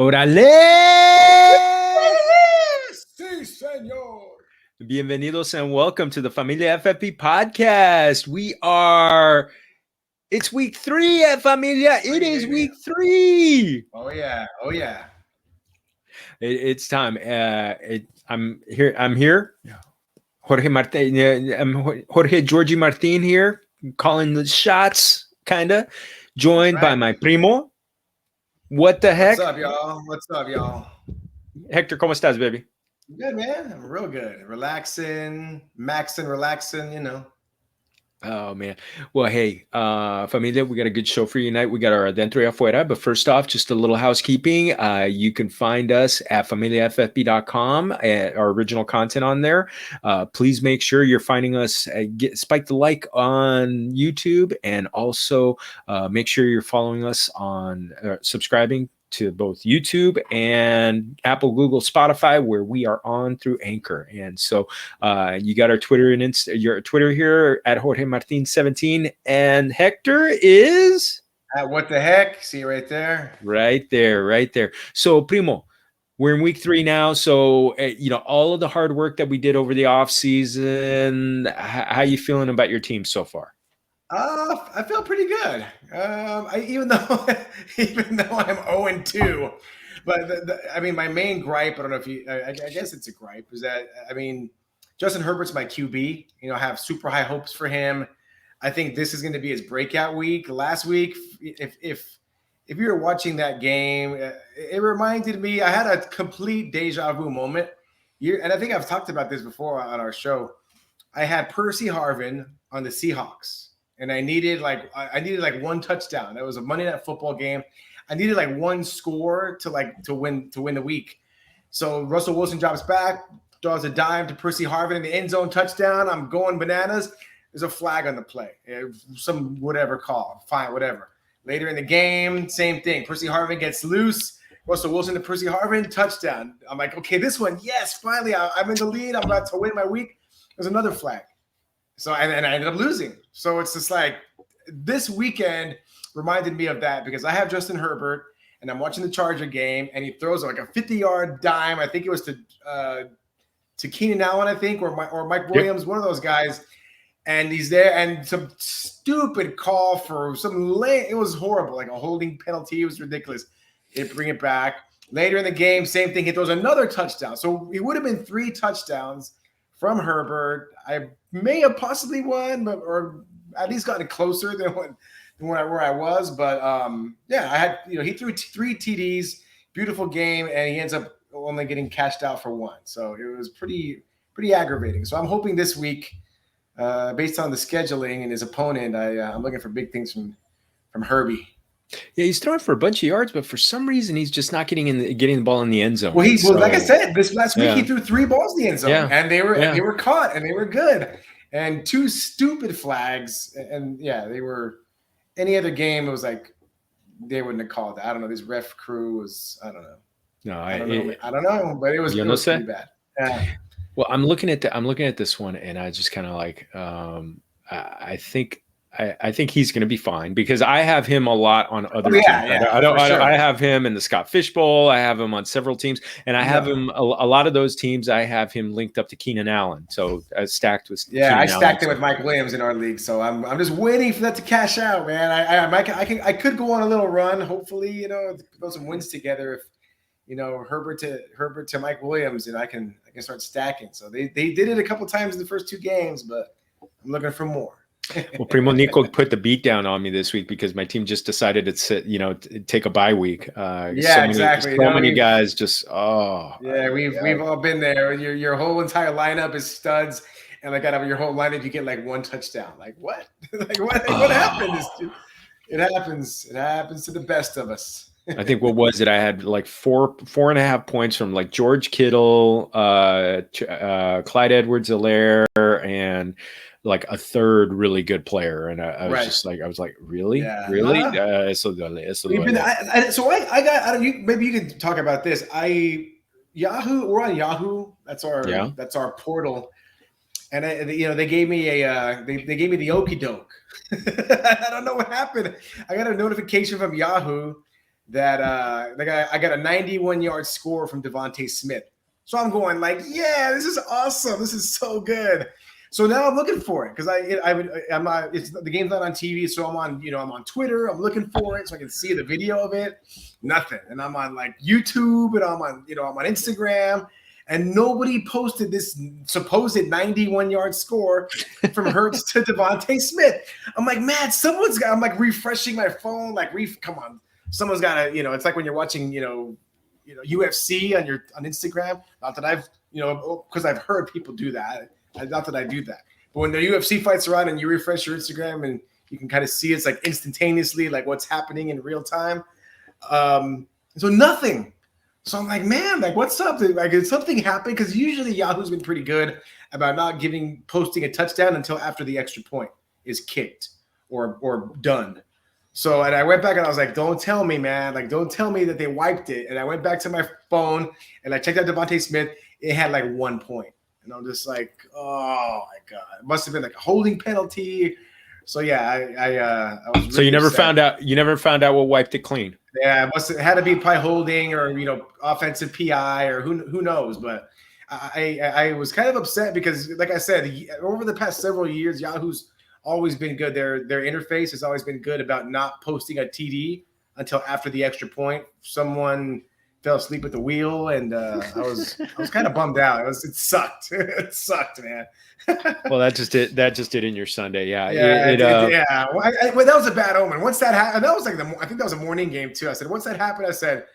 ¡Órale! Sí, señor. Bienvenidos and welcome to the Familia FFP podcast. It's week 3 at Familia. It is week 3. Oh, yeah. Oh, yeah. It's time. I'm here. Jorge Martin. I'm Jorge Georgie Martin here, calling the shots, kind of. Joined by my primo. What the heck? What's up, y'all? Hector, ¿cómo estás, baby? Good, man. I'm real good. Relaxing, relaxing, you know. Oh, man. Well, hey, familia, we got a good show for you tonight. We got our Adentro y Afuera. But first off, just a little housekeeping. You can find us at familiaffb.com, at our original content on there. Please make sure you're finding us, spike the like on YouTube, and also make sure you're following us on subscribing to both YouTube and Apple, Google, Spotify, where we are on through Anchor. And so you got our Twitter and your Twitter here at Jorge Martin 17, and Hector is at what the heck? See you right there. Right there. So, primo, we're in week 3 now. So, all of the hard work that we did over the off season, how you feeling about your team so far? I feel pretty good. Even though I'm 0-2, but I mean, my main gripe, I don't know if I guess it's a gripe, is that, I mean, Justin Herbert's my QB. I have super high hopes for him. I think this is going to be his breakout week. Last week, if you were watching that game, it reminded me, I had a complete deja vu moment. And I think I've talked about this before on our show. I had Percy Harvin on the Seahawks. And I needed like one touchdown. That was a Monday Night Football game. I needed like one score to win the week. So Russell Wilson drops back, draws a dime to Percy Harvin in the end zone, touchdown. I'm going bananas. There's a flag on the play. Some whatever call. Fine, whatever. Later in the game, same thing. Percy Harvin gets loose. Russell Wilson to Percy Harvin, touchdown. I'm like, okay, this one, yes, finally, I'm in the lead. I'm about to win my week. There's another flag. So and I ended up losing. So it's just like this weekend reminded me of that, because I have Justin Herbert and I'm watching the Charger game, and he throws like a 50-yard dime. I think it was to Keenan Allen, I think, or Mike Williams, yep. One of those guys. And he's there, and some stupid call for it was horrible, like a holding penalty. It was ridiculous. They bring it back. Later in the game, same thing. He throws another touchdown. So it would have been 3 touchdowns from Herbert. I may have possibly won, or at least gotten closer than where I was. But yeah, I had, he threw 3 TDs, beautiful game, and he ends up only getting cashed out for 1. So it was pretty aggravating. So I'm hoping this week, based on the scheduling and his opponent, I'm looking for big things from Herbie. Yeah, he's throwing for a bunch of yards, but for some reason he's just not getting the ball in the end zone. Well, like I said, this last week he threw 3 balls in the end zone, and they were caught, and they were good. And 2 stupid flags, and they were. Any other game, it was like they wouldn't have called it. I don't know. This ref crew was, I don't know. No, I don't know, but it was pretty bad. Well, I'm looking at this one, and I just kind of like, I think he's going to be fine, because I have him a lot on other teams. I have him in the Scott Fish Bowl. I have him on several teams, and I have him a lot of those teams. I have him linked up to Keenan Allen, so stacked with. Yeah, I stacked him with Mike Williams in our league, so I'm just waiting for that to cash out, man. I could go on a little run, hopefully, throw some wins together. If Herbert to Mike Williams, and I can start stacking. So they did it a couple times in the first 2 games, but I'm looking for more. Well, Primo Nico put the beat down on me this week, because my team just decided to take a bye week. Exactly. So many guys just we've all been there. Your whole entire lineup is studs, and out of your whole lineup you get like 1 touchdown. Like what? What happened? It happens. It happens to the best of us. I think what was it? I had like 4.5 points from like George Kittle, Clyde Edwards-Helaire, and like a third really good player, and I was just like, really? Yeah. Really? So I got. I don't. Maybe you can talk about this. Yahoo. We're on Yahoo. That's our portal, and they gave me they gave me the okey doke. I don't know what happened. I got a notification from Yahoo that I got a 91-yard score from Devonta Smith. So I'm going like, yeah, this is awesome. This is so good. So now I'm looking for it because the game's not on TV, so I'm on Twitter. I'm looking for it so I can see the video of it. Nothing, and I'm on like YouTube and I'm on Instagram, and nobody posted this supposed 91-yard score from Hurts to Devonta Smith. I'm like, man, I'm like refreshing my phone, come on, someone's got to, it's like when you're watching, UFC on Instagram. Not that I've, because I've heard people do that. Not that I do that, but when the UFC fights are on and you refresh your Instagram and you can kind of see it's like instantaneously, like what's happening in real time. So nothing. So I'm like, man, like what's up? Like, did something happen? Because usually Yahoo's been pretty good about not posting a touchdown until after the extra point is kicked or done. So, and I went back and I was like, don't tell me, man. Like, don't tell me that they wiped it. And I went back to my phone and I checked out Devonta Smith. It had like 1 point. And I'm just like, oh my God, it must have been like a holding penalty. So yeah, I was really so you never upset. found out what wiped it clean. Yeah, it had to be probably holding or offensive PI or who knows. But I was kind of upset because, like I said, over the past several years, Yahoo's always been good. Their interface has always been good about not posting a TD until after the extra point. Someone fell asleep at the wheel, and I was kind of bummed out. It sucked. It sucked, man. Well, that just did in your Sunday, yeah. Yeah. Well, that was a bad omen. Once that happened, that was like I think that was a morning game too. I said, once that happened, I said,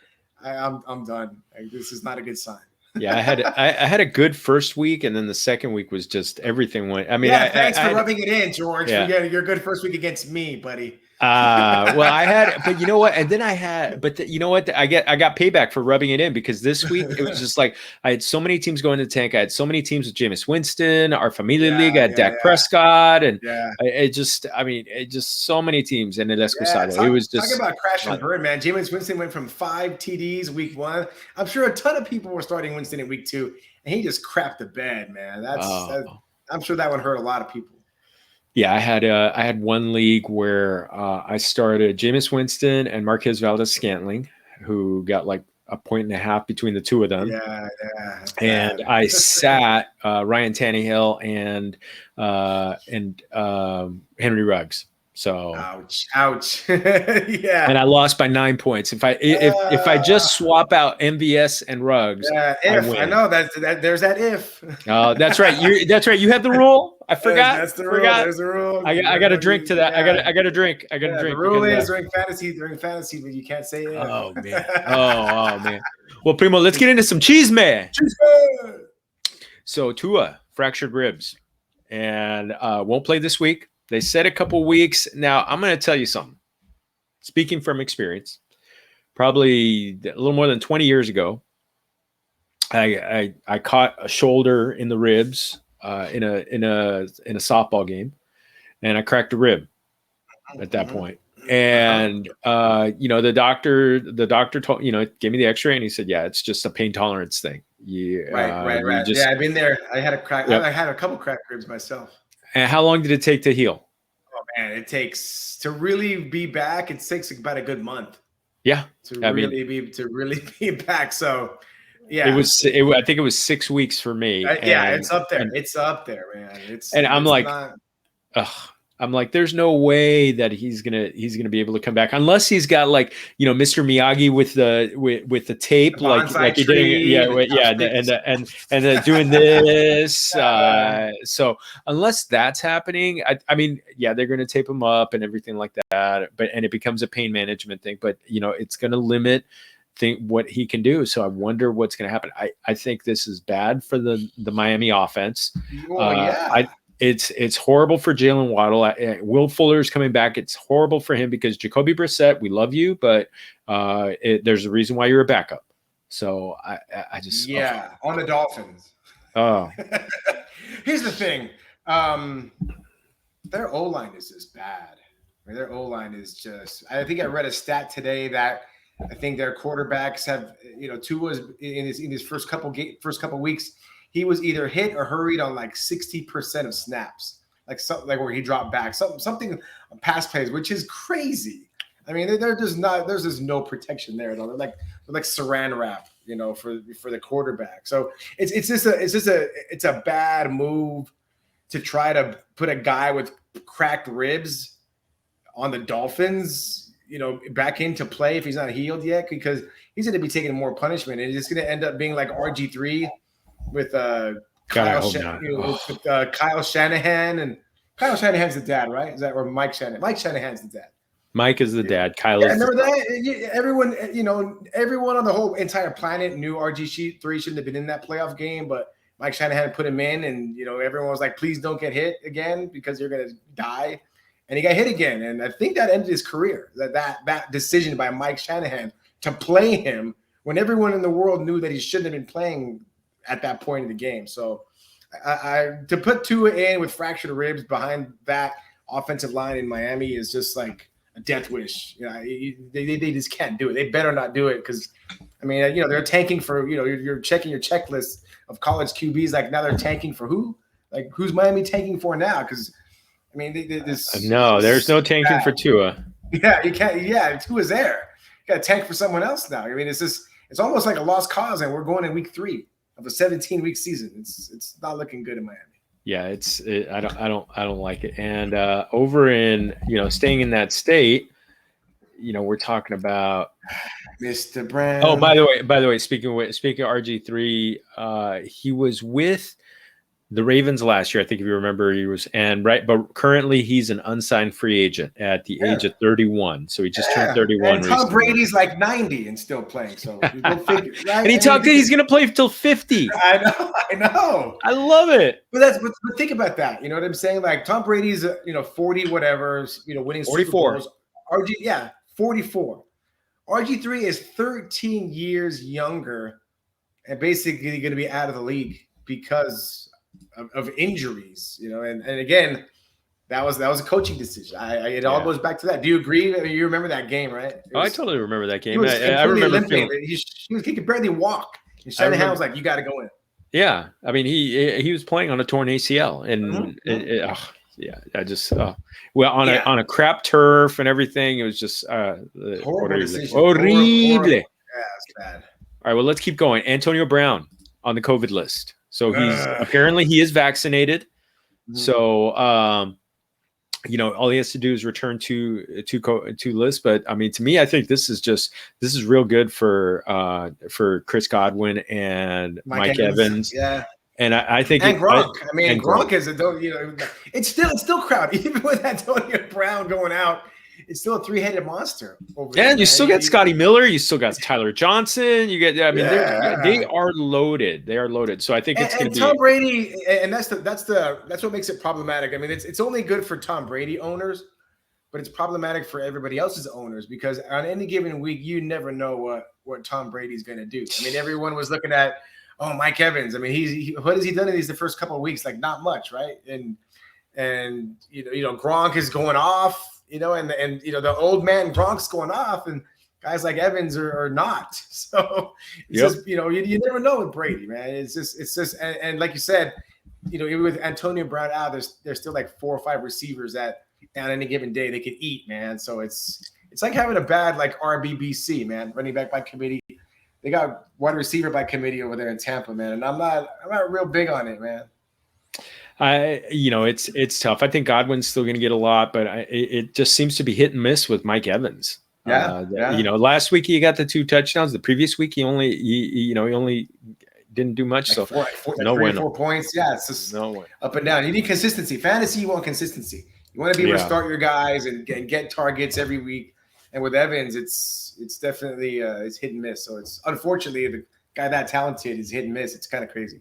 I'm done. Like, this is not a good sign. Yeah, I had a good first week, and then the second week was just everything went. I mean, thanks for rubbing it in, George. Yeah. Your good first week against me, buddy. Well, I had, but you know what? And then you know what? I got payback for rubbing it in, because this week it was just like I had so many teams going to the tank. I had so many teams with Jameis Winston, our Familia League. I had Dak Prescott, and it just so many teams in the Escusado. It was just talking about crash and burn, man. Jameis Winston went from 5 TDs week 1. I'm sure a ton of people were starting Winston in week 2, and he just crapped the bed, man. I'm sure that would hurt a lot of people. Yeah, I had one league where I started Jameis Winston and Marquez Valdes-Scantling, who got like 1.5 points between the two of them. Yeah. And I sat Ryan Tannehill and Henry Ruggs. So ouch. Yeah. And I lost by 9 points. If I just swap out MVS and Ruggs, I know there's that if. Oh, that's right. That's right. You had the rule. I forgot. That's the rule. There's the rule. I got to drink to that. Yeah. I got to drink. The rule is during fantasy, but you can't say it. Oh man. Oh man. Well, Primo, let's get into some cheese, man. So Tua fractured ribs and won't play this week. They said a couple weeks. Now, I'm going to tell you something. Speaking from experience, probably a little more than 20 years ago, I caught a shoulder in the ribs in a softball game, and I cracked a rib at that point. And the doctor told, gave me the X-ray, and he said, yeah, it's just a pain tolerance thing. Right. Yeah, I've been there. I had a couple cracked ribs myself. And how long did it take to heal? Oh man, it takes to really be back. It takes about a good month. Yeah, to really be back. So, yeah, I think it was 6 weeks for me. It's up there. It's up there, man. I'm like, there's no way that he's gonna be able to come back unless he's got like Mr. Miyagi with the tape, like he did, and doing this. So unless that's happening, I mean, they're gonna tape him up and everything like that. And it becomes a pain management thing. But it's gonna limit what he can do. So I wonder what's gonna happen. I think this is bad for the Miami offense. It's horrible for Jalen Waddle. Will Fuller's coming back. It's horrible for him because Jacoby Brissett, we love you, but there's a reason why you're a backup. So I just on the Dolphins. Oh, here's the thing. Their O-line is just bad. Their O-line is just. I think I read a stat today that I think their quarterbacks have. Tua's in his first couple weeks. He was either hit or hurried on like 60% of snaps, like something like where he dropped back, something on pass plays, which is crazy. I mean, there's just no protection there at all. They're like saran wrap, for the quarterback. So it's a bad move to try to put a guy with cracked ribs on the Dolphins, back into play if he's not healed yet, because he's going to be taking more punishment, and he's going to end up being like RG3 with Kyle Shanahan, and Kyle Shanahan's the dad, right? Is that, or Mike Shanahan? Mike Shanahan's the dad. Mike is the dad. Kyle is remember that? Everyone, everyone on the whole entire planet knew RG3 shouldn't have been in that playoff game, but Mike Shanahan put him in, and everyone was like, "Please don't get hit again because you're gonna die." And he got hit again, and I think that ended his career. That decision by Mike Shanahan to play him when everyone in the world knew that he shouldn't have been playing at that point in the game. So, to put Tua in with fractured ribs behind that offensive line in Miami is just like a death wish. They just can't do it. They better not do it, because, I mean, they're tanking for, you're checking your checklist of college QBs. Like, now they're tanking for who? Like, who's Miami tanking for now? Because, I mean, there's no tanking for Tua. Yeah, you can't. Yeah, Tua's there. You got to tank for someone else now. I mean, it's almost like a lost cause, and we're going in week 3 of a 17-week season. It's not looking good in Miami. Yeah, I don't like it. And over in, staying in that state, we're talking about Mr. Brown. Oh, by the way, speaking of RG3, he was with the Ravens last year. I think if you remember, but currently he's an unsigned free agent at the age of 31. So he just turned 31. And Tom Brady's like 90 and still playing. So go figure, right? And he talked that he's going to play till 50. I know. I love it. But think about that. You know what I'm saying? Like, Tom Brady's 40 whatever, winning 44. Super Bowls. 44. RG3 is 13 years younger and basically going to be out of the league because of injuries, and again, that was a coaching decision. It all goes back to that. Do you agree? I mean, you remember that game, right? I totally remember that game. I remember he could barely walk. And Shanahan was like, "You got to go in." Yeah, I mean, he was playing on a torn ACL, and on a crap turf and everything. It was just horrible decision. Horrible. Yeah, it's bad. All right, well, let's keep going. Antonio Brown on the COVID list. So apparently he is vaccinated. Mm-hmm. So, all he has to do is return to list. But I mean, to me, I think this is real good for Chris Godwin and Mike Evans. Yeah. And I think Gronk. Gronk is it's still crowded. Even with Antonio Brown going out, it's still a 3-headed monster. You still got Scotty Miller. You still got Tyler Johnson. You get. I mean, they are loaded. They are loaded. So I think it's going to be Tom Brady, and that's what makes it problematic. I mean, it's only good for Tom Brady owners, but it's problematic for everybody else's owners, because on any given week, you never know what Tom Brady's going to do. I mean, everyone was looking at, Mike Evans. I mean, what has he done in the first couple of weeks? Like, not much, right? And Gronk is going off. And the old man Gronk's going off, and guys like Evans are not. So it's just, you never know with Brady, man. It's just, and like you said, with Antonio Brown out, there's still like 4 or 5 receivers that on any given day they could eat, man. So it's like having a bad like RBBC, man, running back by committee. They got wide receiver by committee over there in Tampa, man, and I'm not real big on it, man. It's tough. I think Godwin's still going to get a lot, but it just seems to be hit and miss with Mike Evans. Last week he got the 2 touchdowns. The previous week he only didn't do much. Like so 4 points. Yeah, it's just up and down. You need consistency. Fantasy, you want consistency. You want to be able to start your guys and get targets every week. And with Evans, it's definitely it's hit and miss. So it's unfortunately the guy that talented is hit and miss. It's kind of crazy.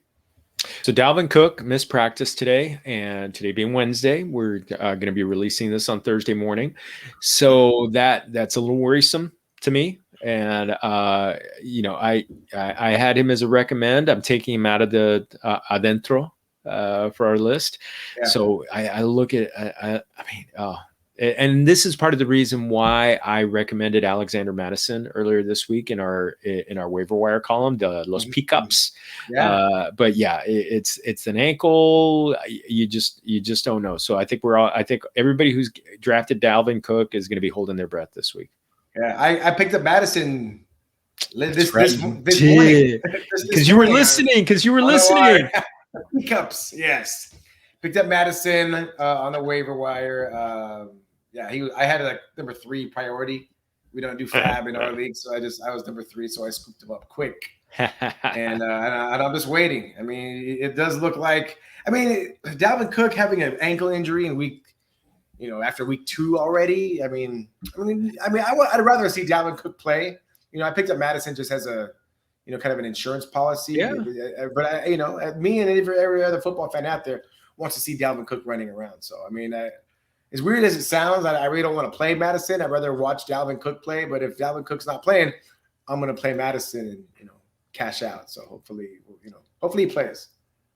So Dalvin Cook missed practice today, and today being Wednesday, we're going to be releasing this on Thursday morning. So that's a little worrisome to me. And, I had him as a recommend. I'm taking him out of the Adentro for our list. Yeah. So I look at, and this is part of the reason why I recommended Alexander Madison earlier this week in our waiver wire column, the Los Pickups. Yeah. But yeah, it's an ankle. You just don't know. So I think everybody who's drafted Dalvin Cook is going to be holding their breath this week. Yeah, I picked up Madison this right, morning. Because you were listening. Because you were listening. Cups, yes. Picked up Madison on the waiver wire. I had like number 3 priority. We don't do fab in our league, so I was number 3, so I scooped him up quick. and I'm just waiting. I mean, it does look like. I mean, Dalvin Cook having an ankle injury in after week 2 already. I'd rather see Dalvin Cook play. I picked up Madison just as a, kind of an insurance policy. Yeah. But me and every other football fan out there wants to see Dalvin Cook running around. So I mean, as weird as it sounds, I really don't want to play Madison. I'd rather watch Dalvin Cook play. But if Dalvin Cook's not playing, I'm going to play Madison and cash out. So hopefully he plays.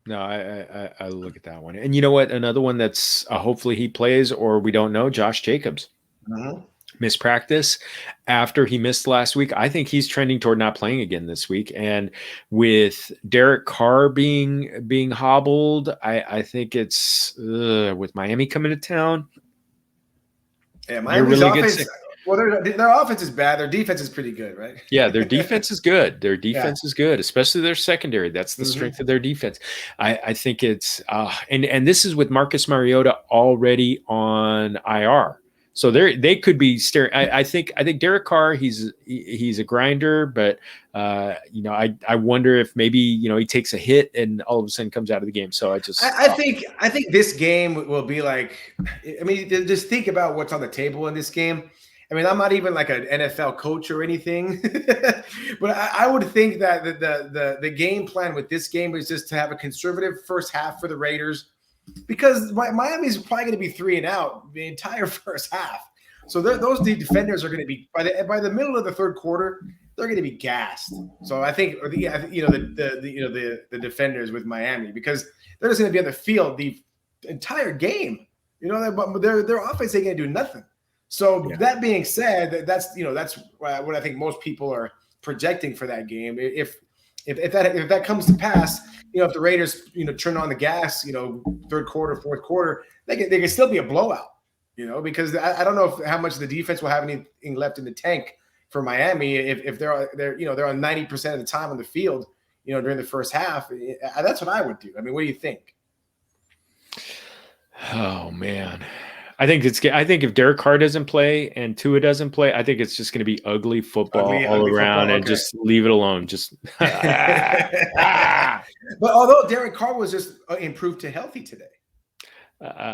No, I look at that one. And you know what? Another one that's hopefully he plays, or we don't know, Josh Jacobs. Missed practice after he missed last week. I think he's trending toward not playing again this week. And with Derek Carr being hobbled, I think it's with Miami coming to town. Yeah, Miami's offense. Well, their offense is bad. Their defense is pretty good, right? Yeah, their defense is good. Their defense is good, especially their secondary. That's the strength of their defense. I think it's and this is with Marcus Mariota already on IR. So they could be staring. I think Derek Carr, he's a grinder, but I wonder if maybe he takes a hit and all of a sudden comes out of the game. So I think this game will be like, I mean, just think about what's on the table in this game. I mean, I'm not even like an NFL coach or anything, but I would think that the game plan with this game is just to have a conservative first half for the Raiders, because Miami's probably going to be 3 and out the entire first half. So those defenders are going to be by the middle of the third quarter, they're going to be gassed. So I think the defenders with Miami, because they're just going to be on the field the entire game. Their offense ain't going to do nothing. So that being said, that's what I think most people are projecting for that game. If that comes to pass, if the Raiders turn on the gas, third quarter, fourth quarter, they can still be a blowout. Because I don't know how much the defense will have anything left in the tank for Miami if they're on 90% of the time on the field, during the first half. That's what I would do. I mean, what do you think? Oh man. I think if Derek Carr doesn't play and Tua doesn't play, I think it's just going to be ugly football all around, and just leave it alone. Just But although Derek Carr was just improved to healthy today,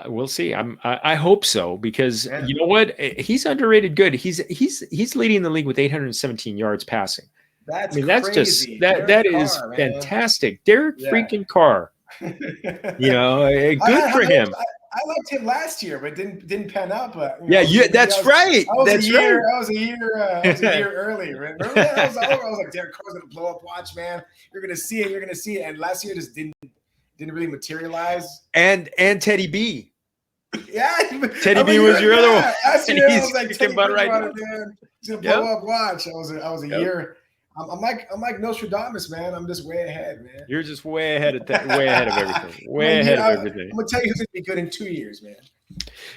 we'll see. I hope so, because you know what? He's underrated good. He's leading the league with 817 yards passing. That's crazy. That is fantastic. Derek freaking Carr. Good for him. I liked him last year, but didn't pan out. But that's right. I was a year early. Remember that? I was like, Derek Carr's gonna blow up. Watch, man. You're gonna see it. And last year just didn't really materialize. And Teddy B. Yeah, Teddy B was your other one. Last year I was like, Teddy B right now. He's gonna blow up. Watch. I was a year. I'm like Nostradamus, man. I'm just way ahead, man. You're just way ahead of everything. Way ahead of everything. I'm gonna tell you who's gonna be good in 2 years, man.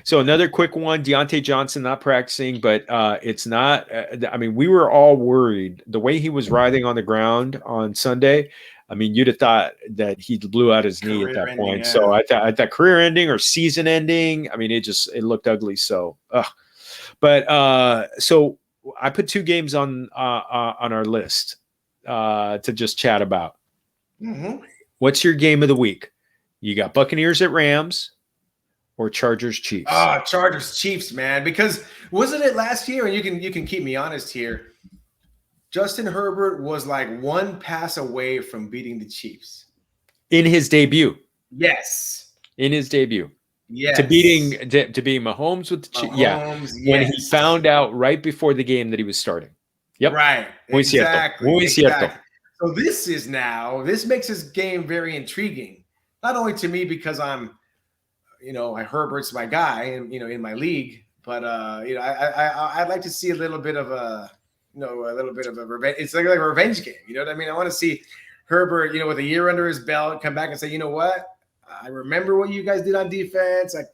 So another quick one: Deontay Johnson not practicing, but it's not. I mean, we were all worried the way he was writhing on the ground on Sunday. I mean, you'd have thought that he blew out his knee at that point. Yeah. So I thought career ending or season ending. I mean, it looked ugly. So, so I put 2 games on our list to just chat about. Mm-hmm. What's your game of the week? You got Buccaneers at Rams or Chargers Chiefs? Chargers Chiefs, man. Because wasn't it last year? And you can keep me honest here. Justin Herbert was like 1 pass away from beating the Chiefs in his debut. Yes, in his debut. Yes. To beating Mahomes with the Chiefs. Yeah. Yes. When he found out right before the game that he was starting. Yep. Right. Exactly. So this makes his game very intriguing. Not only to me because I'm, Herbert's my guy and in my league, but I'd like to see a little bit of a revenge. It's like a revenge game. You know what I mean? I want to see Herbert, with a year under his belt, come back and say, you know what? I remember what you guys did on defense. I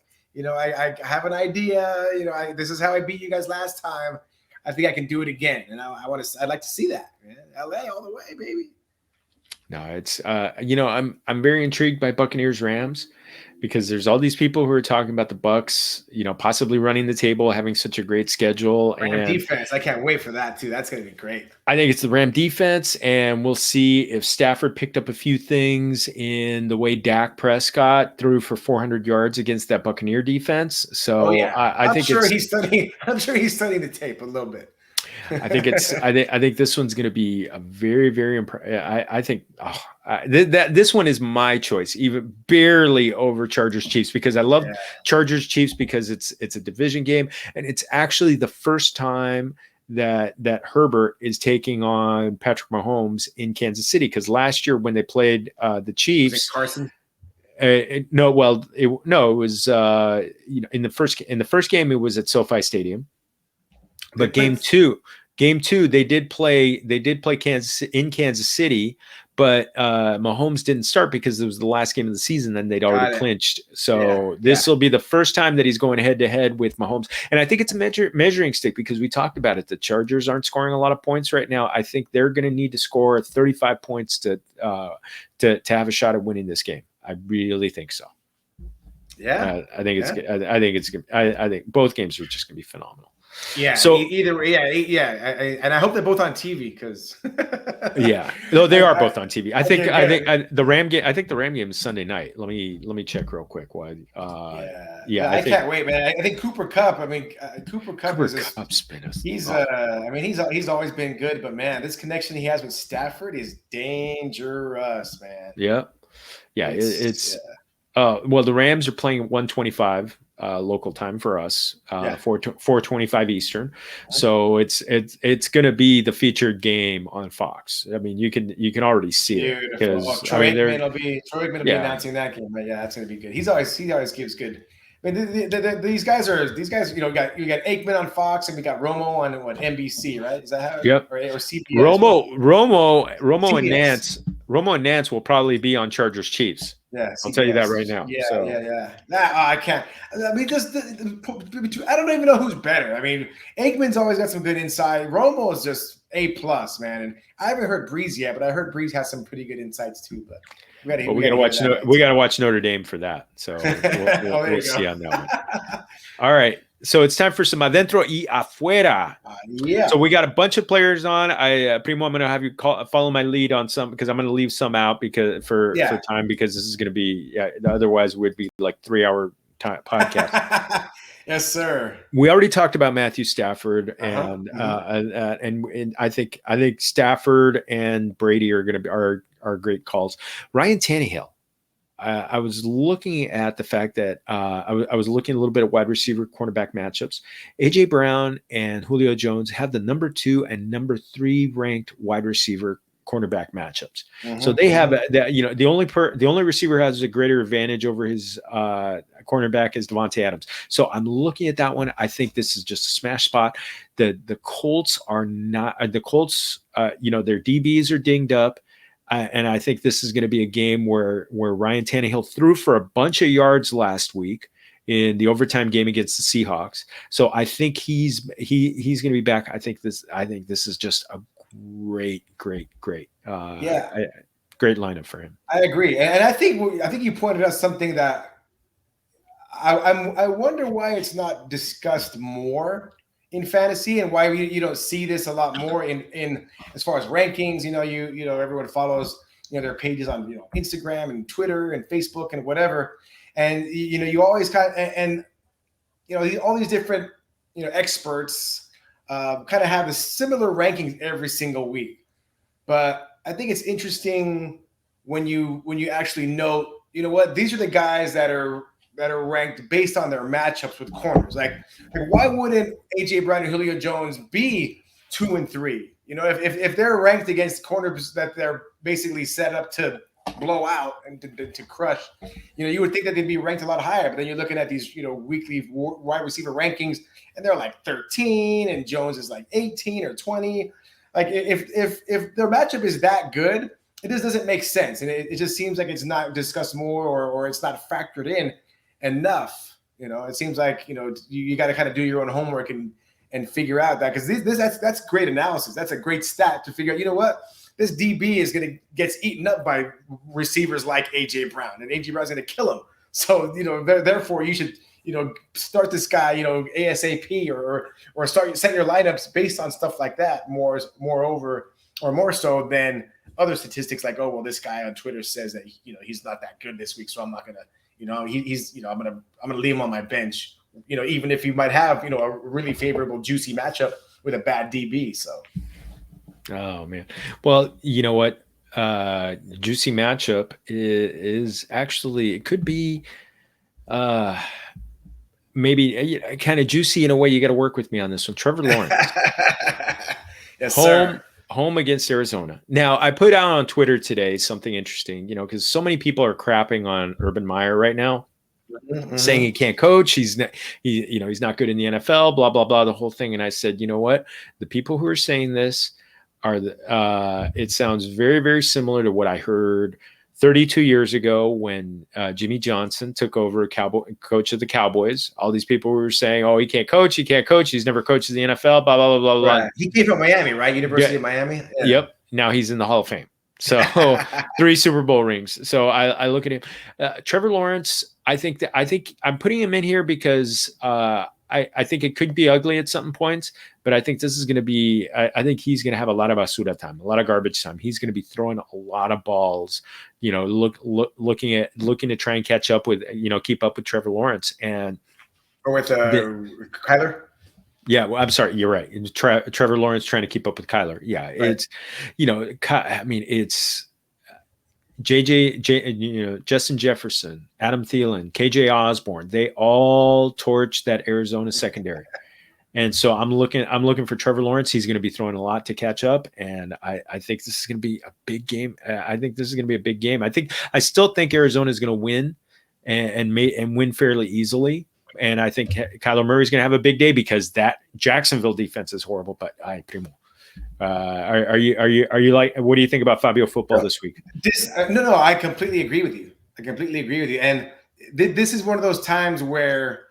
have an idea. This is how I beat you guys last time. I think I can do it again. And I'd like to see that, man. LA all the way, baby. No, it's I'm very intrigued by Buccaneers Rams because there's all these people who are talking about the Bucs, possibly running the table, having such a great schedule. Ram and defense, I can't wait for that too. That's going to be great. I think it's the Ram defense, and we'll see if Stafford picked up a few things in the way Dak Prescott threw for 400 yards against that Buccaneer defense. So I think he's studying. I'm sure he's studying the tape a little bit. I think this one's going to be a very, very I think this one is my choice, even barely over Chargers Chiefs, because I love Chargers Chiefs because it's a division game, and it's actually the first time that Herbert is taking on Patrick Mahomes in Kansas City, because last year when they played the Chiefs, Carson. It was in the first game it was at SoFi Stadium. But game two, they did play Kansas City, but Mahomes didn't start because it was the last game of the season. Then they'd already clinched. So this will be the first time that he's going head to head with Mahomes. And I think it's a measuring stick, because we talked about it. The Chargers aren't scoring a lot of points right now. I think they're going to need to score 35 points to have a shot at winning this game. I really think so. Yeah, I think I think both games are just going to be phenomenal. Yeah. So either way, and I hope they're both on TV, because no, they are both on TV. I think the Ram game. I think the Ram game is Sunday night. Let me check real quick. Why? I can't wait, man. I think Cooper Kupp. Cooper Kupp's been he's always been good, but man, this connection he has with Stafford is dangerous, man. Yeah. Well, the Rams are playing at 1:25 local time for us, 4:25 Eastern. So it's going to be the featured game on Fox. I mean, you can already see it, because Troy Aikman will be announcing that game. But yeah, that's going to be good. He always gives good. I mean, these guys, you got Aikman on Fox, and we got Romo on NBC, right? Is that how? Yep. Or CBS. Romo and Nance will probably be on Chargers Chiefs. Yeah, I'll tell you that right now. I can't. I mean, I don't even know who's better. I mean, Aikman's always got some good insight. Romo is just A+, man. And I haven't heard Breeze yet, but I heard Breeze has some pretty good insights too. But we gotta watch Notre Dame for that. So we'll see on that one. All right. So it's time for some Adentro y Afuera. So we got a bunch of players on. Primo, I'm going to have you follow my lead on some, because I'm going to leave some out for time, because this is going to be otherwise we'd be like 3-hour podcast. Yes, sir. We already talked about Matthew Stafford, and I think Stafford and Brady are going to be are great calls. Ryan Tannehill. I was looking at the fact that I was looking a little bit at wide receiver cornerback matchups. A.J. Brown and Julio Jones have the number 2 and number 3 ranked wide receiver cornerback matchups. So they have the only receiver who has a greater advantage over his cornerback is Devonta Adams. So I'm looking at that one. I think this is just a smash spot. The Colts are not their DBs are dinged up. And I think this is going to be a game where Ryan Tannehill threw for a bunch of yards last week in the overtime game against the Seahawks. So I think he's going to be back. I think this is just a great great lineup for him. I agree, and I think you pointed out something that I wonder why it's not discussed more in fantasy, and why you don't see this a lot more in as far as rankings. Everyone follows their pages on Instagram and Twitter and Facebook and whatever, and you always all these different experts kind of have a similar rankings every single week. But I think it's interesting when you actually note, what, these are the guys that are ranked based on their matchups with corners. Like why wouldn't A.J. Brown and Julio Jones be 2 and 3? If they're ranked against corners that they're basically set up to blow out and to crush, you would think that they'd be ranked a lot higher. But then you're looking at these, weekly wide receiver rankings, and they're like 13, and Jones is like 18 or 20. Like if their matchup is that good, it just doesn't make sense, and it just seems like it's not discussed more, or it's not factored in enough. It seems like you got to kind of do your own homework and and figure out that, because that's great analysis. That's a great stat to figure out, you know what, this DB is going to gets eaten up by receivers like AJ Brown, and AJ Brown's going to kill him. So, therefore you should, start this guy, ASAP, or set your lineups based on stuff like that more so than other statistics like, oh, well, this guy on Twitter says that, he's not that good this week, so I'm not going to, I'm going to leave him on my bench, even if you might have, a really favorable juicy matchup with a bad DB. So. Oh man. Well, you know what? Juicy matchup is actually, it could be maybe kind of juicy in a way. You got to work with me on this one. Trevor Lawrence. Yes, sir. Home against Arizona. Now, I put out on Twitter today something interesting, because so many people are crapping on Urban Meyer right now, saying he can't coach. He's not good in the NFL, blah, blah, blah, the whole thing. And I said, you know what? The people who are saying this are it sounds very, very similar to what I heard 32 years ago when Jimmy Johnson took over coach of the Cowboys. All these people were saying, oh, he can't coach. He's never coached in the NFL, blah, blah, blah, blah, right. blah. He came from Miami, right? University of Miami? Yeah. Yep. Now he's in the Hall of Fame. So 3 Super Bowl rings. So I look at him. Trevor Lawrence, I think I'm putting him in here because I think it could be ugly at some points, but I think this is going to be, I think he's going to have a lot of basura time, a lot of garbage time. He's going to be throwing a lot of balls, looking to try and catch up with, keep up with Trevor Lawrence or with Kyler. Yeah, well, I'm sorry. You're right. Trevor Lawrence trying to keep up with Kyler. Yeah, right. It's, it's Justin Jefferson, Adam Thielen, KJ Osborne. They all torched that Arizona secondary, and so I'm looking for Trevor Lawrence. He's going to be throwing a lot to catch up, and I think this is going to be a big game. I still think Arizona is going to win, and win fairly easily. And I think Kyler Murray's going to have a big day because that Jacksonville defense is horrible. But primo, are you like? What do you think about Fabio football this week? No, I completely agree with you. And this is one of those times where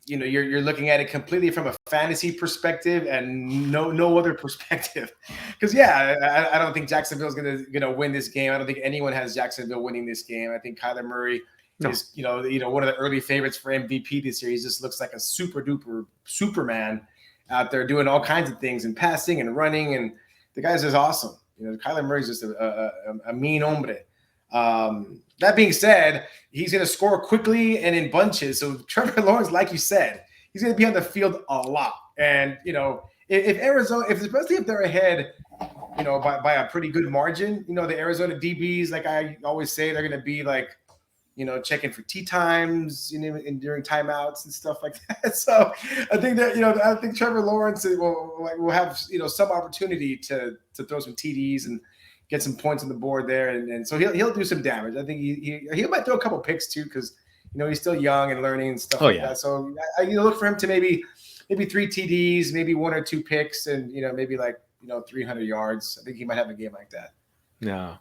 you're looking at it completely from a fantasy perspective and no other perspective. Because I don't think Jacksonville's gonna win this game. I don't think anyone has Jacksonville winning this game. I think Kyler Murray is one of the early favorites for MVP this year. He just looks like a super duper Superman out there doing all kinds of things and passing and running, and the guy's just awesome. Kyler Murray's just a mean hombre. That being said, he's going to score quickly and in bunches. So Trevor Lawrence, like you said, he's going to be on the field a lot. And if Arizona, especially if they're ahead, by a pretty good margin, the Arizona DBs, like I always say, they're going to be like, checking for tee times, and during timeouts and stuff like that. So I think that, I think Trevor Lawrence will have, some opportunity to throw some TDs and get some points on the board there. And so he'll do some damage. I think he might throw a couple picks too, because, he's still young and learning and stuff that. So I look for him to maybe 3 TDs, maybe 1 or 2 picks, and, maybe 300 yards. I think he might have a game like that. No.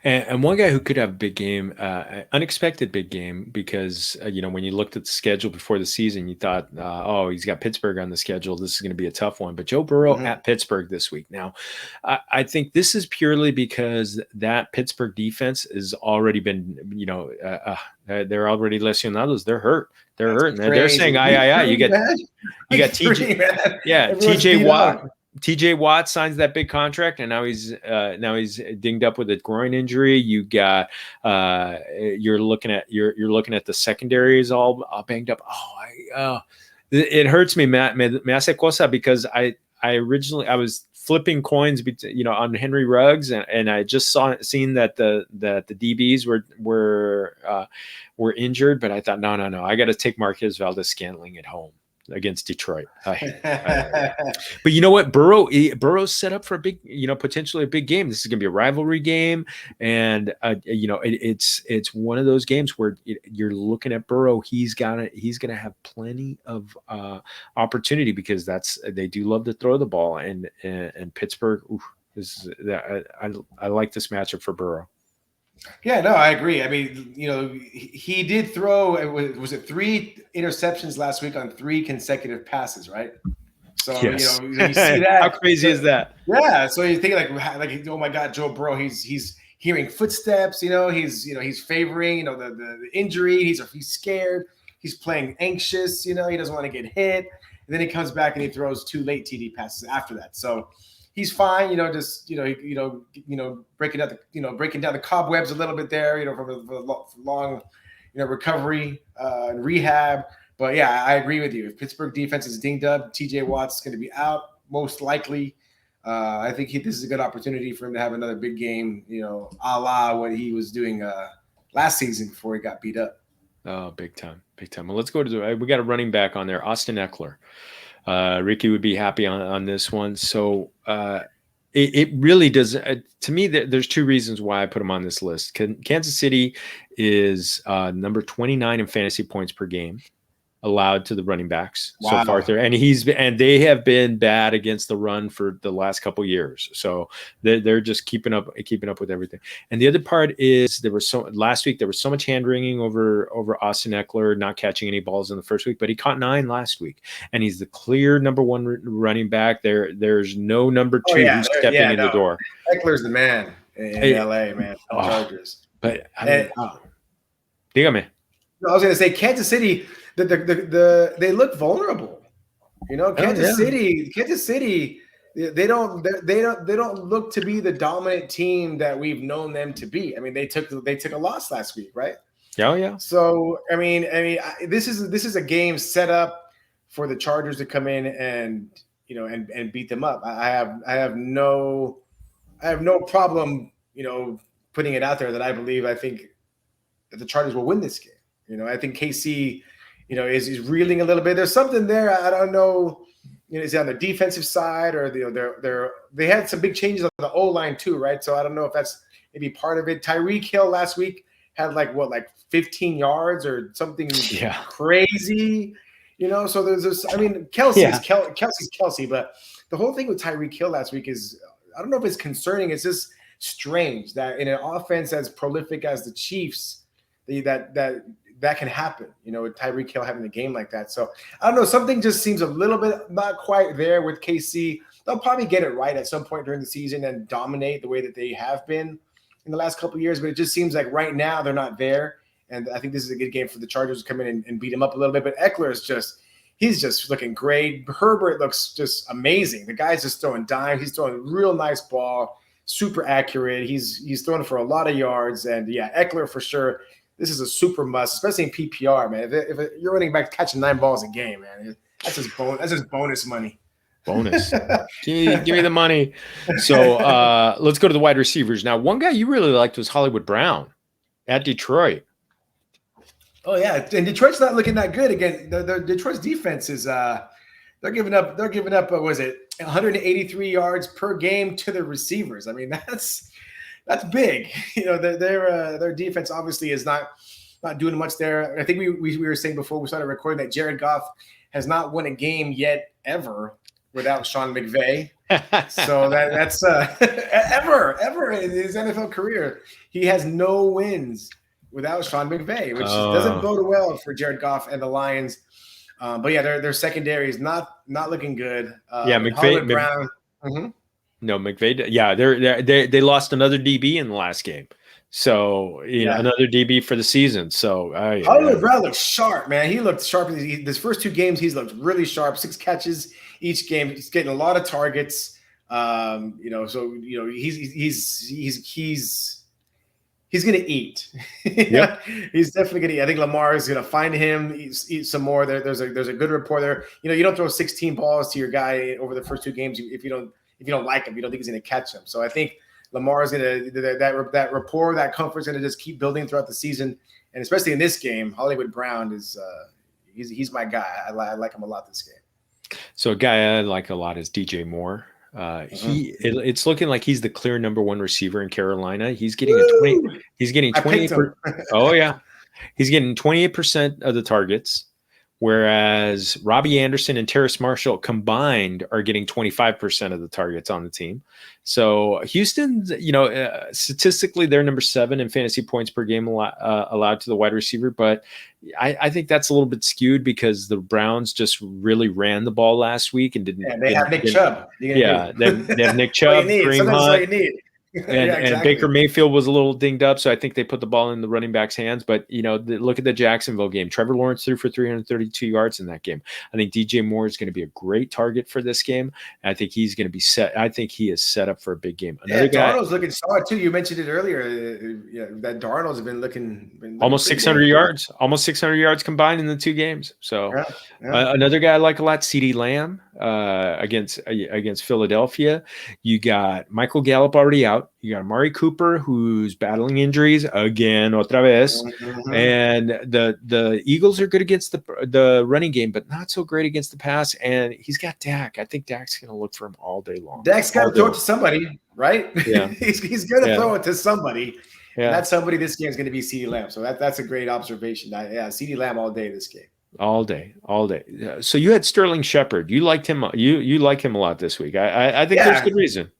And one guy who could have a big game, unexpected big game, because, when you looked at the schedule before the season, you thought, he's got Pittsburgh on the schedule. This is going to be a tough one. But Joe Burrow at Pittsburgh this week. Now, I think this is purely because that Pittsburgh defense has already been, they're already lesionados. They're hurt. They're hurt. They're saying, You got TJ. Yeah, TJ Watt. TJ Watt signs that big contract, and now he's dinged up with a groin injury. You got you're looking at the secondary is all banged up. It hurts me, Matt. Me hace cosa, because I was flipping coins, on Henry Ruggs, and I just seen that the DBs were injured, but I thought no, I got to take Marquez Valdes-Scantling at home against Detroit. But you know what? Burrow's set up for a big, potentially a big game. This is going to be a rivalry game. And, it's one of those games where you're looking at Burrow. He's going to have plenty of opportunity, because they do love to throw the ball. And Pittsburgh, I like this matchup for Burrow. Yeah, no, I agree. I mean, he did throw, was it 3 interceptions last week on 3 consecutive passes, right? So Yes. you see that. How crazy is that? Yeah. So you think like oh my God, Joe Burrow, he's hearing footsteps. He's favoring the injury. He's scared. He's playing anxious. He doesn't want to get hit. And then he comes back and he throws 2 late TD passes after that. So he's fine. Breaking down the cobwebs a little bit there. From a long recovery and rehab. But yeah, I agree with you. If Pittsburgh defense is dinged up, TJ Watt's going to be out most likely. I think this is a good opportunity for him to have another big game, a la what he was doing last season before he got beat up. Oh, big time. Well, let's go to we got a running back on there, Austin Eckler. Ricky would be happy on this one. So it really does. To me, there's 2 reasons why I put him on this list. Kansas City is number 29 in fantasy points per game allowed to the running backs so far there, and they have been bad against the run for the last couple years, so they're just keeping up with everything. And the other part is last week there was so much hand wringing over Austin Eckler not catching any balls in the first week, but he caught 9 last week, and he's the clear number 1 running back. There's no number 2 who's stepping in the door. Eckler's the man in LA, man. Chargers, but dígame. I was going to say Kansas City. They look vulnerable, Kansas City. They don't look to be the dominant team that we've known them to be. I mean, they took a loss last week, right? Oh yeah. So I mean, this is a game set up for the Chargers to come in and and beat them up. I have no problem putting it out there that I think that the Chargers will win this game. I think KC. Is reeling a little bit. There's something there. I don't know. Is it on the defensive side or they had some big changes on the O-line too, right? So I don't know if that's maybe part of it. Tyreek Hill last week had like 15 yards or something crazy. So there's this. I mean, Kelsey's Kelsey, but the whole thing with Tyreek Hill last week is I don't know if it's concerning. It's just strange that in an offense as prolific as the Chiefs, that can happen, with Tyreek Hill having a game like that. So I don't know. Something just seems a little bit not quite there with KC. They'll probably get it right at some point during the season and dominate the way that they have been in the last couple of years. But it just seems like right now they're not there. And I think this is a good game for the Chargers to come in and beat him up a little bit. But Eckler he's just looking great. Herbert looks just amazing. The guy's just throwing dimes. He's throwing a real nice ball, super accurate. He's throwing for a lot of yards. And Eckler for sure. This is a super must, especially in PPR, man. If you're running back catching 9 balls a game, man, that's just bonus money. Bonus. give me the money. So let's go to the wide receivers. Now, one guy you really liked was Hollywood Brown at Detroit. Oh yeah, and Detroit's not looking that good again. The Detroit's defense is they're giving up. What was it? 183 yards per game to the receivers. I mean, that's big. Their defense obviously is not doing much there. I think we were saying before we started recording that Jared Goff has not won a game yet ever without Sean McVay. So that's ever in his NFL career, he has no wins without Sean McVay, which doesn't bode well for Jared Goff and the Lions. But their secondary is not looking good. McVay. Brown. Mm-hmm. No, McVay. Yeah, they lost another DB in the last game, so another DB for the season. So Hollywood Brown looks sharp, man. He looked sharp. His first 2 games, he's looked really sharp. 6 catches each game. He's getting a lot of targets. So he's gonna eat. Yep. He's definitely gonna eat. I think Lamar is gonna find him, eat some more. There's a good rapport there. You don't throw 16 balls to your guy over the first 2 games if you don't like him, you don't think he's going to catch him. So I think Lamar is going to that rapport, that comfort is going to just keep building throughout the season, and especially in this game, Hollywood Brown is he's my guy. I like him a lot this game. So a guy I like a lot is DJ Moore. It's looking like he's the clear number 1 receiver in Carolina. He's getting 20. He's getting 28. Oh yeah, he's getting 28% of the targets. Whereas Robbie Anderson and Terrace Marshall combined are getting 25% of the targets on the team. So Houston's, statistically, they're number 7 in fantasy points per game allowed to the wide receiver. But I think that's a little bit skewed because the Browns just really ran the ball last week and didn't. Yeah, they have Nick Chubb. Yeah, they have Nick That's all you Chubb, need. Kareem Sometimes that's all Hunt. you need. And, Yeah, and exactly. Baker Mayfield was a little dinged up, so I think they put the ball in the running back's hands. But, look at the Jacksonville game. Trevor Lawrence threw for 332 yards in that game. I think DJ Moore is going to be a great target for this game. I think he's going to be set. I think he is set up for a big game. Another guy, Darnold's looking solid too. You mentioned it earlier. That Darnold's been looking almost 600 yards, almost 600 yards combined in the 2 games. So another guy I like a lot, CeeDee Lamb against Philadelphia. You got Michael Gallup already out. You got Amari Cooper, who's battling injuries again, otra vez. Mm-hmm. And the Eagles are good against the running game, but not so great against the pass. And he's got Dak. I think Dak's going to look for him all day long. Dak's got to throw it to somebody, right? Yeah, he's going to throw it to somebody. Yeah, and that somebody this game is going to be CeeDee Lamb. So that's a great observation. CeeDee Lamb all day this game. All day. So you had Sterling Shepard. You liked him. You like him a lot this week. I think there's good reason.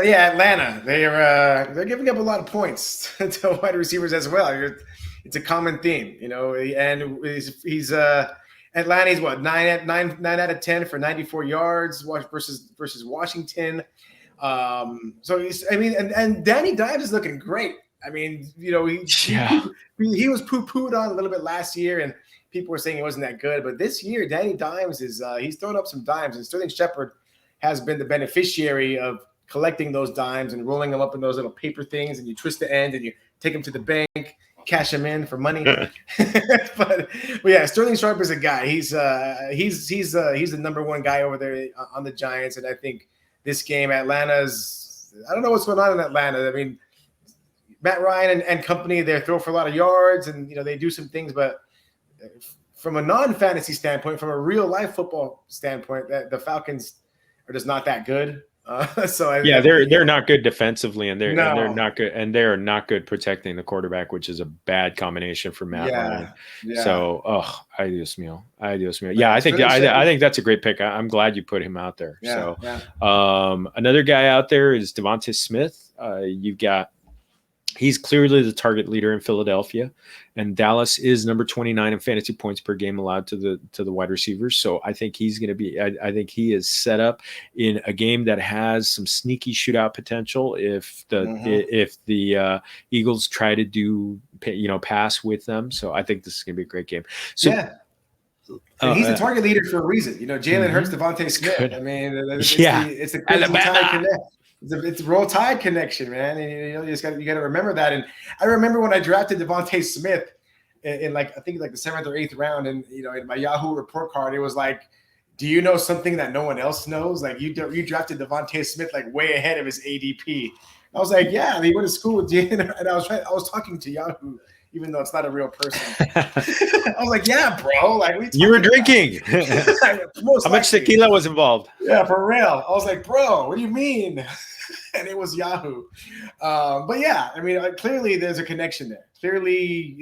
Yeah, Atlanta. They're giving up a lot of points to wide receivers as well. It's a common theme, And he's Atlanta's what 9 out of 10 for 94 yards versus Washington. And Danny Dimes is looking great. I mean, he was poo-pooed on a little bit last year, and people were saying he wasn't that good. But this year, Danny Dimes he's thrown up some dimes, and Sterling Shepard has been the beneficiary of collecting those dimes and rolling them up in those little paper things, and you twist the end and you take them to the bank, cash them in for money. but yeah, Sterling Sharp is a guy. He's the number one guy over there on the Giants, and I think this game, I don't know what's going on in Atlanta. I mean, Matt Ryan and company, they throw for a lot of yards, and they do some things, but from a non-fantasy standpoint, from a real life football standpoint, that the Falcons are just not that good. They're not good defensively, and they're not good, and they're not good protecting the quarterback, which is a bad combination for Matt Ryan. Yeah. So, adios mio. Yeah, I think that's a great pick. I'm glad you put him out there. Yeah, so, another guy out there is Devonta Smith. You've got. He's clearly the target leader in Philadelphia, and Dallas is number 29 in fantasy points per game allowed to the wide receivers. So I think he's going to be. I think he is set up in a game that has some sneaky shootout potential if the Eagles try to do pass with them. So I think this is going to be a great game. So. Yeah. And he's the target leader for a reason. Jalen Hurts, Devonta Smith. Good. I mean, it's the Alabama connect. It's a Roll Tide connection, man. And you got to remember that. And I remember when I drafted Devonta Smith in I think the 7th or 8th round, and in my Yahoo report card, it was like, do you know something that no one else knows? Like you drafted Devonta Smith way ahead of his ADP. I was like, yeah, he went to school with Jan, and I was talking to Yahoo, even though it's not a real person. I was like, yeah, bro. You were drinking. How much tequila was involved? Yeah, for real. I was like, bro, what do you mean? And it was Yahoo. But yeah, I mean, clearly there's a connection there. Clearly,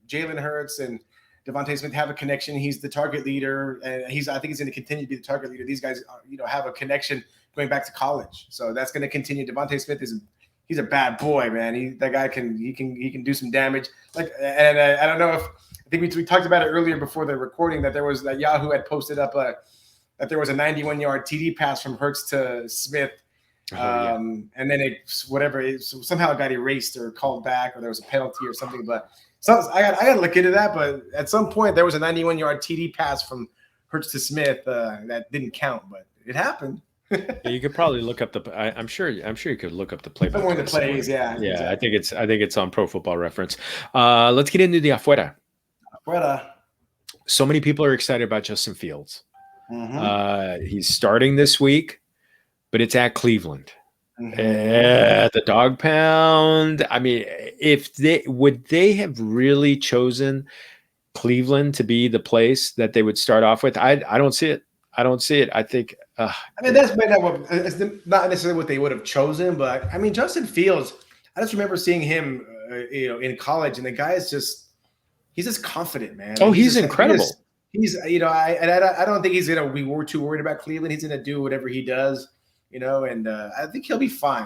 Jalen Hurts and Devonta Smith have a connection. He's the target leader, and I think he's going to continue to be the target leader. These guys, have a connection going back to college. So that's going to continue. Devonta Smith he's a bad boy, man. That guy can do some damage. And I don't know I think we talked about it earlier before the recording that Yahoo had posted up that there was a 91-yard TD pass from Hurts to Smith. And then somehow it got erased or called back, or there was a penalty or something. But I got to look into that. But at some point there was a 91-yard TD pass from Hurts to Smith that didn't count, but it happened. Yeah, you could probably look up I'm sure you could look up the play. Somewhere in the plays, yeah. Yeah, exactly. I think it's on Pro Football Reference. Let's get into the afuera. So many people are excited about Justin Fields. Mm-hmm. He's starting this week, but it's at Cleveland. Mm-hmm. The dog pound. I mean, would they have really chosen Cleveland to be the place that they would start off with? I don't see it. I think. That's not necessarily what they would have chosen, but I mean, Justin Fields. I just remember seeing him, in college, and the guy is he's just confident, man. Oh, he's incredible. I don't think he's gonna be too worried about Cleveland. He's gonna do whatever he does, and I think he'll be fine.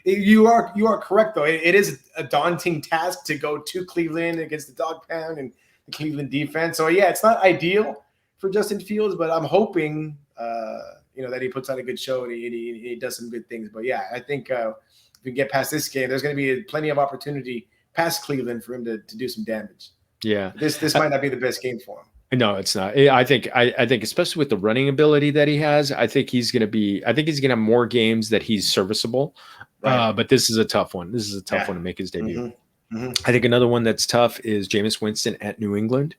You are correct though. It is a daunting task to go to Cleveland against the dog pound and the Cleveland defense. So yeah, it's not ideal for Justin Fields, but I'm hoping that he puts on a good show and he does some good things. But yeah, I think if we get past this game, there's going to be plenty of opportunity past Cleveland for him to do some damage. Yeah, this might not be the best game for him. No, it's not. I think especially with the running ability that he has, I think he's going to have more games that he's serviceable. Right. But this is a tough one. This is a tough one to make his debut. I think another one that's tough is Jameis Winston at New England.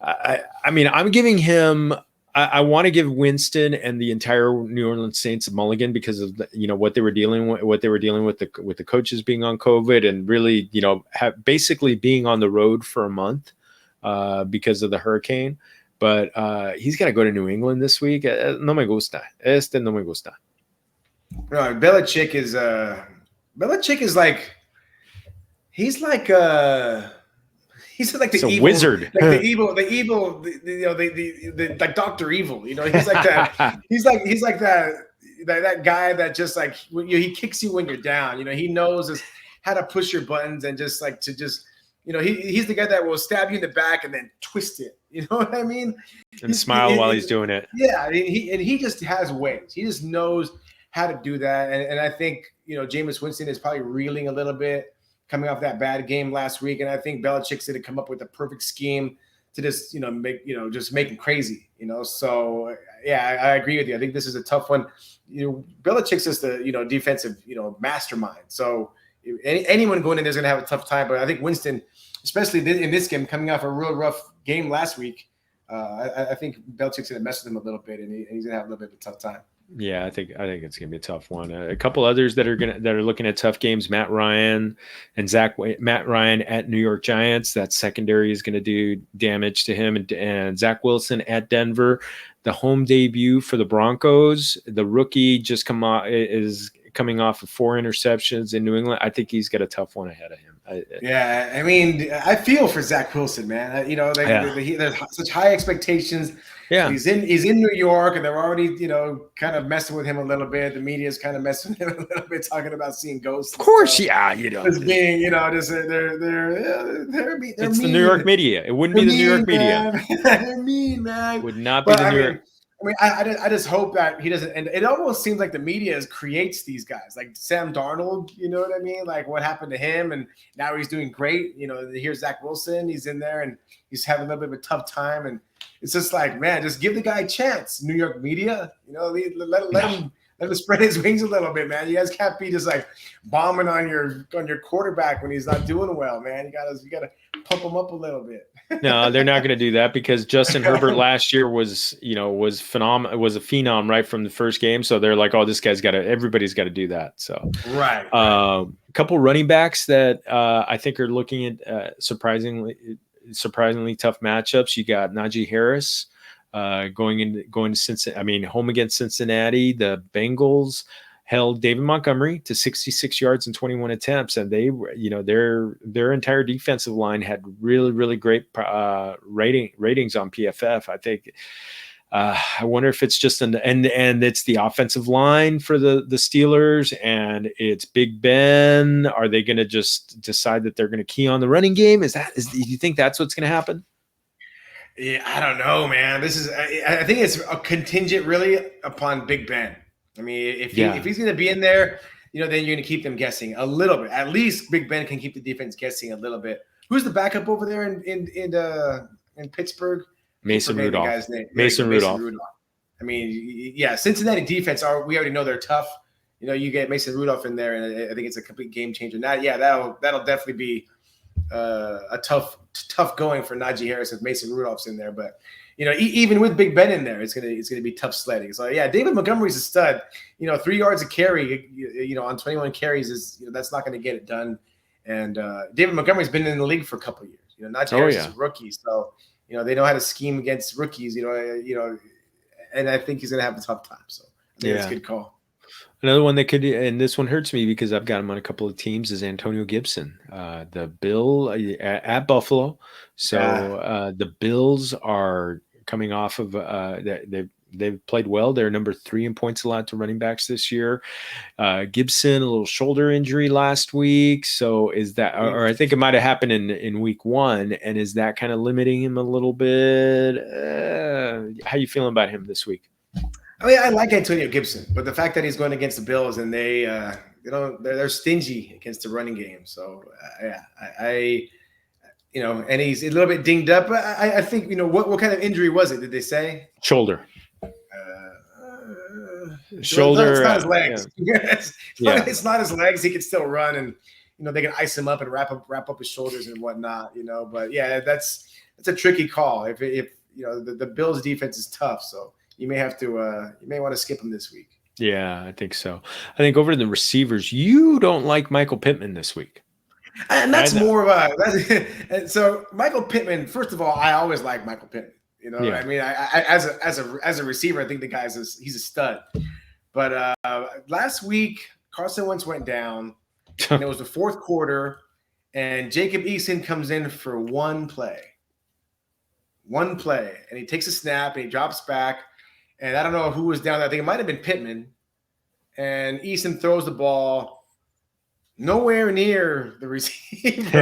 I mean, I'm giving him. I want to give Winston and the entire New Orleans Saints a mulligan because of what they were dealing with, with the coaches being on COVID and really basically being on the road for a month. Because of the hurricane, but he's got to go to New England this week. No me gusta. No me gusta. No, Belichick is like he's like the wizard, like the evil, the like Dr. Evil. He's like that. he's like that guy that just like he kicks you when you're down. He knows how to push your buttons and just like to just. He's the guy that will stab you in the back and then twist it. You know what I mean? And smile while he's doing it. Yeah, he just has ways. He just knows how to do that. And I think Jameis Winston is probably reeling a little bit coming off that bad game last week. And I think Belichick's going to come up with the perfect scheme to just make him crazy. So yeah, I agree with you. I think this is a tough one. Belichick's just a defensive mastermind. So anyone going in there is going to have a tough time. But I think Winston, especially in this game, coming off a real rough game last week, I think Belichick's going to mess with him a little bit, and he's going to have a little bit of a tough time. Yeah, I think it's going to be a tough one. A couple others that are looking at tough games: Matt Ryan at New York Giants. That secondary is going to do damage to him, and Zach Wilson at Denver. The home debut for the Broncos. The rookie is coming off of 4 interceptions in New England. I think he's got a tough one ahead of him. I mean, I feel for Zach Wilson, man. There's such high expectations. Yeah, he's in New York, and they're already kind of messing with him a little bit. The media's kind of messing with him a little bit, talking about seeing ghosts. Of course, stuff. Yeah, just being they're it's mean. The New York media. It wouldn't be the New York media. They're mean, man. It would not be the New York. I mean, I just hope that he doesn't. And it almost seems like the media creates these guys, like Sam Darnold. You know what I mean? Like what happened to him, and now he's doing great. Here's Zach Wilson. He's in there, and he's having a little bit of a tough time. And it's just like, man, just give the guy a chance. New York media, let him spread his wings a little bit, man. You guys can't be just like bombing on your quarterback when he's not doing well, man. You gotta pump him up a little bit. No, they're not going to do that because Justin Herbert last year was phenomenal. Was a phenom right from the first game. So they're like, oh, everybody's got to do that. So right. A couple running backs that I think are looking at surprisingly tough matchups. You got Najee Harris going to Cincinnati. I mean, home against Cincinnati. The Bengals held David Montgomery to 66 yards and 21 attempts, and they, their entire defensive line had really, really great ratings on PFF. I think. I wonder if it's just and it's the offensive line for the Steelers, and it's Big Ben. Are they going to just decide that they're going to key on the running game? Do you think that's what's going to happen? Yeah, I don't know, man. I think it's a contingent really upon Big Ben. I mean, if he's going to be in there, then you're going to keep them guessing a little bit. At least Big Ben can keep the defense guessing a little bit. Who's the backup over there in Pittsburgh? Mason Rudolph. The guy's name. Mason Rudolph. I mean, yeah, Cincinnati defense. We already know they're tough. You get Mason Rudolph in there, and I think it's a complete game changer. Now, yeah, that'll definitely be a tough going for Najee Harris if Mason Rudolph's in there, but. Even with Big Ben in there, it's gonna be tough sledding. So yeah, David Montgomery's a stud. 3 yards a carry, on 21 carries is that's not gonna get it done. And David Montgomery's been in the league for a couple of years. Najee Harris is a rookie, so they know how to scheme against rookies. And I think he's gonna have a tough time. So I think it's a good call. Another one that could, and this one hurts me because I've got him on a couple of teams, is Antonio Gibson, the Bill at Buffalo. So the Bills are coming off of they've played well. They're number 3 in points allowed to running backs this year. Gibson, a little shoulder injury last week. So is that, or I think it might have happened in week 1. And is that kind of limiting him a little bit? How you feeling about him this week? I mean, I like Antonio Gibson, but the fact that he's going against the Bills and they're stingy against the running game. So and he's a little bit dinged up. But I think, what kind of injury was it? Did they say? Shoulder. Shoulder. It's not his legs. Yeah. It's not his legs. He can still run, and they can ice him up and wrap up his shoulders and whatnot. But yeah, that's a tricky call. If the Bills' defense is tough, so you may want to skip him this week. Yeah, I think so. I think over to the receivers, you don't like Michael Pittman this week. And that's more of so Michael Pittman, first of all, I always like Michael Pittman. Yeah. I mean, I as a receiver, I think the guy's he's a stud. But last week, Carson Wentz went down, and it was the fourth quarter, and Jacob Eason comes in for one play, and he takes a snap, and he drops back, and I don't know who was down there. I think it might have been Pittman, and Eason throws the ball nowhere near the receiver,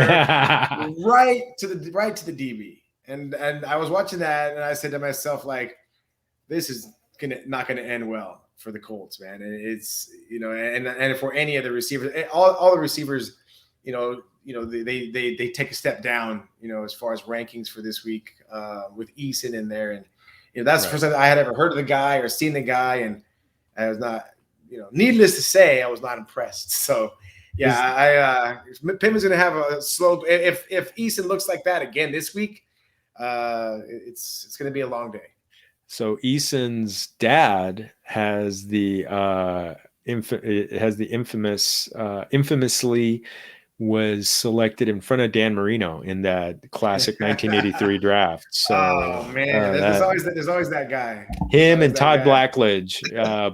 right to the DB. And I was watching that, and I said to myself, like, this is not gonna end well for the Colts, man. It's and for any of the receivers, all the receivers, they take a step down, as far as rankings for this week, with Eason in there, and that's the first time I had ever heard of the guy or seen the guy, and I was not, needless to say, I was not impressed. So. Yeah, Pittman's going to have a slow. If Eason looks like that again this week, it's going to be a long day. So Eason's dad has the infamously was selected in front of Dan Marino in that classic 1983 draft. So, oh man, there's always that guy. Him and Todd Blackledge,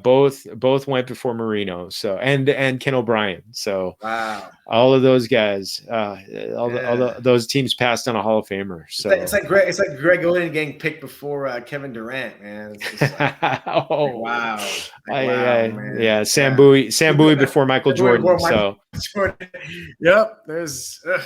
both went before Marino. So and Ken O'Brien. So wow, all of those guys, those teams passed on a Hall of Famer. So it's like Greg Oden getting picked before Kevin Durant, man. It's just like, oh wow, man. Yeah, Sam Bowie before Michael Jordan. So. Yep, those are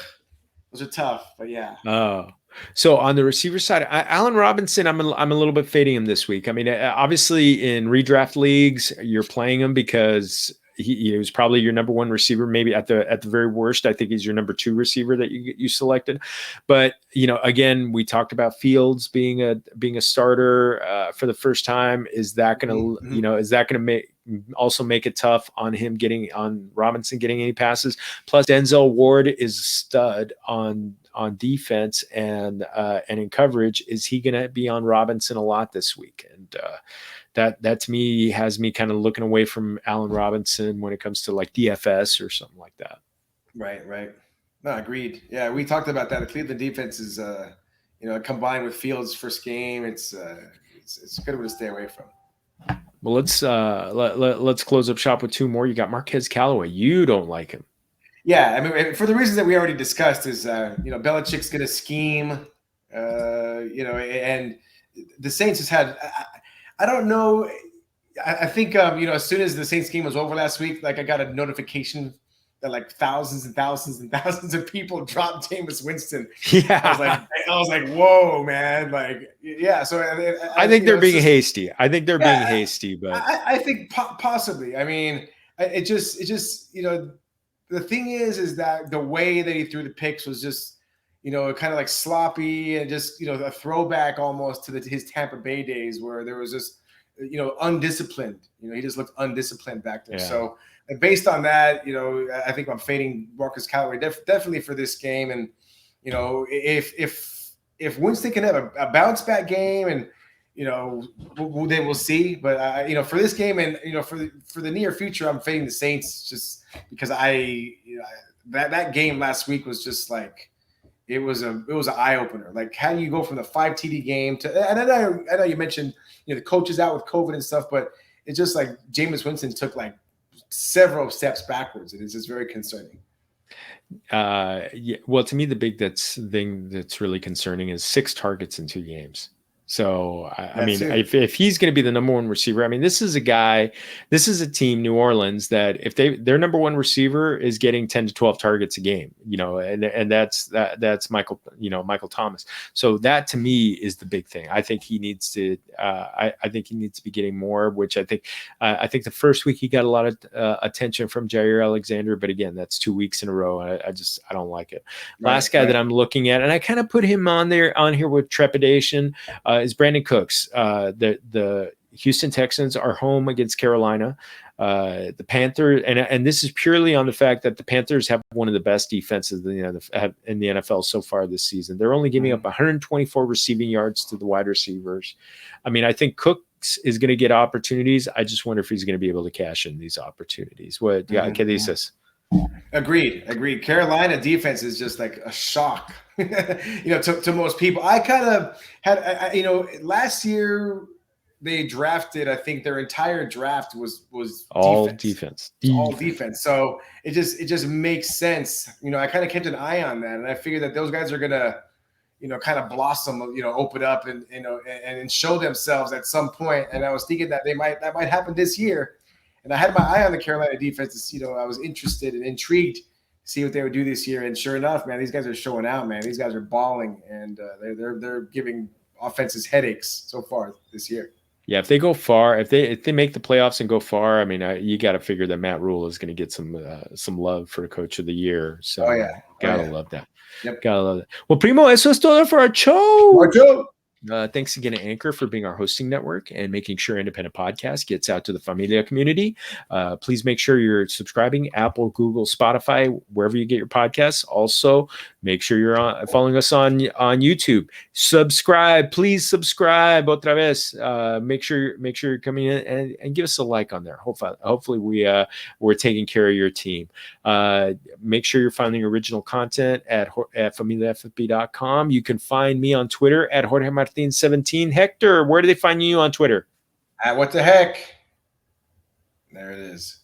tough, but yeah. Oh, so on the receiver side, Allen Robinson, I'm a little bit fading him this week. I mean, obviously in redraft leagues, you're playing him because he was probably your number 1 receiver. Maybe at the very worst, I think he's your number 2 receiver that you selected. But again, we talked about Fields being a starter for the first time. Is that going to make it tough on Robinson getting any passes? Plus, Denzel Ward is a stud on defense and in coverage. Is he going to be on Robinson a lot this week? And that to me has me kind of looking away from Allen Robinson when it comes to like DFS or something like that. Right. No, agreed. Yeah, we talked about that. The Cleveland defense is, combined with Fields' first game, it's a good one to stay away from. Well, let's close up shop with 2 more. You got Marquez Callaway. You don't like him. Yeah, I mean, for the reasons that we already discussed, is Belichick's going to scheme, and the Saints has had. I don't know. I think as soon as the Saints game was over last week, like I got a notification that like thousands and thousands and thousands of people dropped Jameis Winston. Yeah, I was like, whoa, man! Like, yeah. So I think they're being hasty. I think they're being hasty, but I think possibly. I mean, it just the thing is that the way that he threw the picks was just. Kind of like sloppy and just, a throwback almost to his Tampa Bay days where there was just, undisciplined. He just looked undisciplined back there. Yeah. So based on that, I think I'm fading Marcus Callaway definitely for this game. And, if Winston can have a bounce back game and, then we'll see. But, for this game and, for the near future, I'm fading the Saints just because that game last week was just like, it was an eye opener. Like, how do you go from the 5 TD game to? And I know you mentioned the coaches out with COVID and stuff, but it's just like Jameis Winston took like several steps backwards, and it's just very concerning. Yeah. Well, to me, the big thing that's really concerning is 6 targets in 2 games. So, I That's mean, it. if he's going to be the number one receiver, I mean, this is a team, New Orleans, that if their number one receiver is getting 10 to 12 targets a game, and that's Michael Thomas. So that to me is the big thing. I think he needs to, I think he needs to be getting more, which I think the first week he got a lot of attention from Jair Alexander, but again, that's 2 weeks in a row. I don't like it. Last guy that I'm looking at, and I kind of put him on here with trepidation, is Brandon Cooks. The Houston Texans are home against Carolina. The Panthers, and this is purely on the fact that the Panthers have one of the best defenses in the NFL so far this season. They're only giving up 124 receiving yards to the wide receivers. I mean, I think Cooks is going to get opportunities. I just wonder if he's going to be able to cash in these opportunities. What? Yeah, ¿qué dices? Agreed. Carolina defense is just like a shock, to most people. I kind of had, last year they drafted, I think their entire draft was all defense. All defense. So it just makes sense. I kind of kept an eye on that, and I figured that those guys are gonna, kind of blossom, open up and show themselves at some point. And I was thinking that that might happen this year. And I had my eye on the Carolina defense. I was interested and intrigued to see what they would do this year. And sure enough, man, these guys are showing out, man. These guys are balling, and they're giving offenses headaches so far this year. Yeah, if they go far, if they make the playoffs and go far, I mean, you got to figure that Matt Rule is going to get some love for Coach of the Year. So gotta love that. Yep. Gotta love that. Well, Primo, eso es todo for our show. Our show. Thanks again to Anchor for being our hosting network and making sure Independent Podcast gets out to the Familia community. Please make sure you're subscribing, Apple, Google, Spotify, wherever you get your podcasts. Also, make sure you're following us on YouTube. Subscribe, please subscribe. Otra vez. Make sure you're coming in and give us a like on there. Hopefully we're taking care of your team. Make sure you're finding original content at familiafb.com. You can find me on Twitter at Jorge Martin 17. Hector, where do they find you on Twitter? At what the heck? There it is.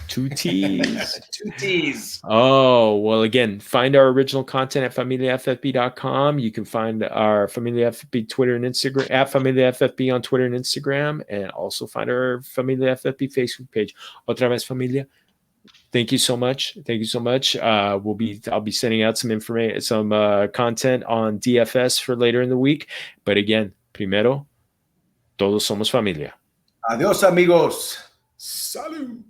2 T's. 2 T's. Oh, well, again, find our original content at familiafb.com. You can find our Familia FFB Twitter and Instagram at Familia FFB on Twitter and Instagram, and also find our Familia FFB Facebook page. Otra vez, Familia. Thank you so much. I'll be sending out some information, some content on DFS for later in the week. But again, primero, todos somos familia. Adiós, amigos. Salud.